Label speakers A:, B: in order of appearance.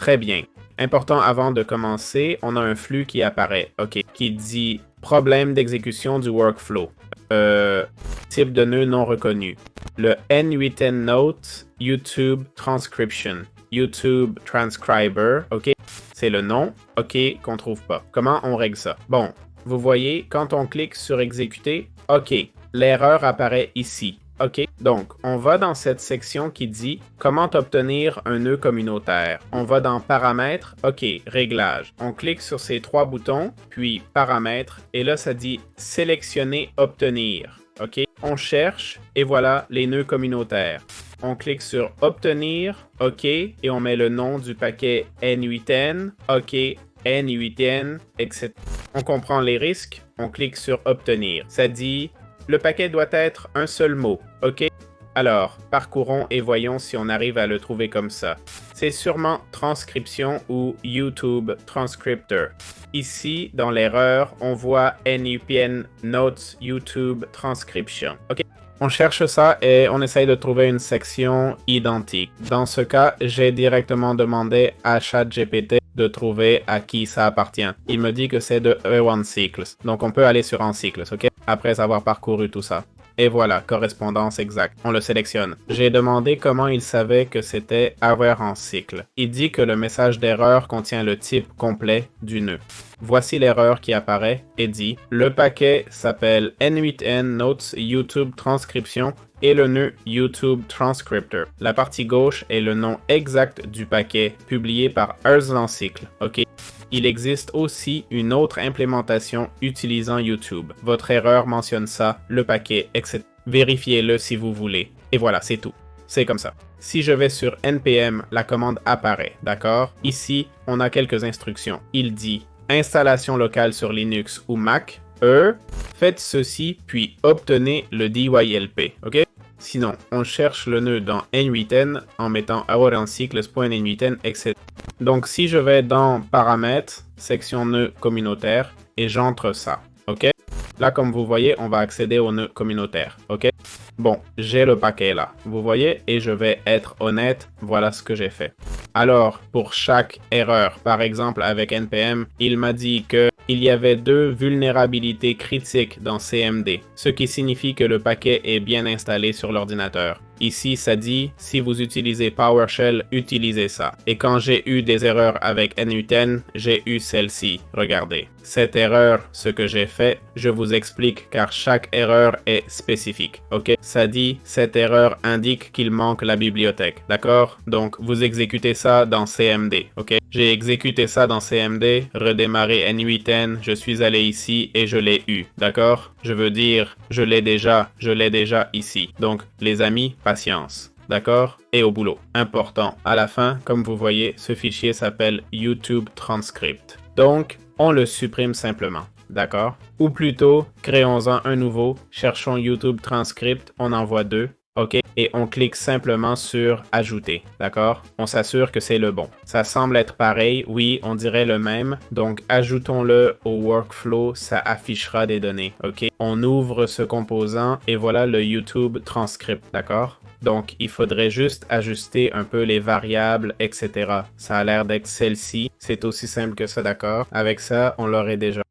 A: Très bien. Important avant de commencer, on a un flux qui apparaît, OK, qui dit problème d'exécution du workflow. Type de nœud non reconnu. Le N8N Note YouTube Transcription. YouTube Transcriber, OK, c'est le nom, OK, qu'on trouve pas. Comment on règle ça? Bon, vous voyez, quand on clique sur exécuter, OK, l'erreur apparaît ici. OK, donc on va dans cette section qui dit comment obtenir un nœud communautaire. On va dans paramètres, OK, réglages. On clique sur ces trois boutons, puis paramètres, et là ça dit sélectionner, obtenir. OK, on cherche et voilà les nœuds communautaires. On clique sur obtenir, OK, et on met le nom du paquet N8N, OK, N8N, etc. On comprend les risques, on clique sur obtenir. Ça dit le paquet doit être un seul mot, OK? Alors, parcourons et voyons si on arrive à le trouver comme ça. C'est sûrement transcription ou YouTube Transcriptor. Ici, dans l'erreur, on voit N8N Notes YouTube Transcription. OK? On cherche ça et on essaye de trouver une section identique. Dans ce cas, j'ai directement demandé à ChatGPT de trouver à qui ça appartient. Il me dit que c'est de E1Cycles. Donc on peut aller sur EnCycles, OK? Après avoir parcouru tout ça. Et voilà, correspondance exacte. On le sélectionne. J'ai demandé comment il savait que c'était avoir en cycle. Il dit que le message d'erreur contient le type complet du nœud. Voici l'erreur qui apparaît et dit « Le paquet s'appelle N8N Notes YouTube Transcription et le nœud YouTube Transcriptor. La partie gauche est le nom exact du paquet publié par EnCycles. OK? Il existe aussi une autre implémentation utilisant YouTube. Votre erreur mentionne ça, le paquet, etc. Vérifiez-le si vous voulez. Et voilà, c'est tout. C'est comme ça. Si je vais sur NPM, la commande apparaît, d'accord? Ici, on a quelques instructions. Il dit « Installation locale sur Linux ou Mac, faites ceci, puis obtenez le DYLP. » OK? Sinon, on cherche le nœud dans N8N en mettant EnCycles.N8N, etc. Donc, si je vais dans Paramètres, section nœud communautaire, et j'entre ça, OK? Là, comme vous voyez, on va accéder au nœud communautaire, OK? Bon, j'ai le paquet là, vous voyez, et je vais être honnête, voilà ce que j'ai fait. Alors, pour chaque erreur, par exemple avec NPM, il m'a dit que il y avait 2 vulnérabilités critiques dans CMD, ce qui signifie que le paquet est bien installé sur l'ordinateur. Ici, ça dit, si vous utilisez PowerShell, utilisez ça. Et quand j'ai eu des erreurs avec N8N, j'ai eu celle-ci. Regardez. Cette erreur, ce que j'ai fait, je vous explique car chaque erreur est spécifique. OK? Ça dit, cette erreur indique qu'il manque la bibliothèque. D'accord? Donc, vous exécutez ça dans CMD. OK? J'ai exécuté ça dans CMD, redémarré N8N, je suis allé ici et je l'ai eu. D'accord? Je veux dire, je l'ai déjà ici. Donc, les amis, patience. D'accord? Et au boulot. Important. À la fin, comme vous voyez, ce fichier s'appelle YouTube Transcript. Donc, on le supprime simplement. D'accord? Ou plutôt, créons-en un nouveau, cherchons YouTube Transcript, on envoie 2. OK? Et on clique simplement sur « Ajouter ». D'accord? On s'assure que c'est le bon. Ça semble être pareil. Oui, on dirait le même. Donc, ajoutons-le au workflow. Ça affichera des données. OK? On ouvre ce composant et voilà le YouTube Transcript. D'accord? Donc, il faudrait juste ajuster un peu les variables, etc. Ça a l'air d'être celle-ci. C'est aussi simple que ça, d'accord? Avec ça, on l'aurait déjà.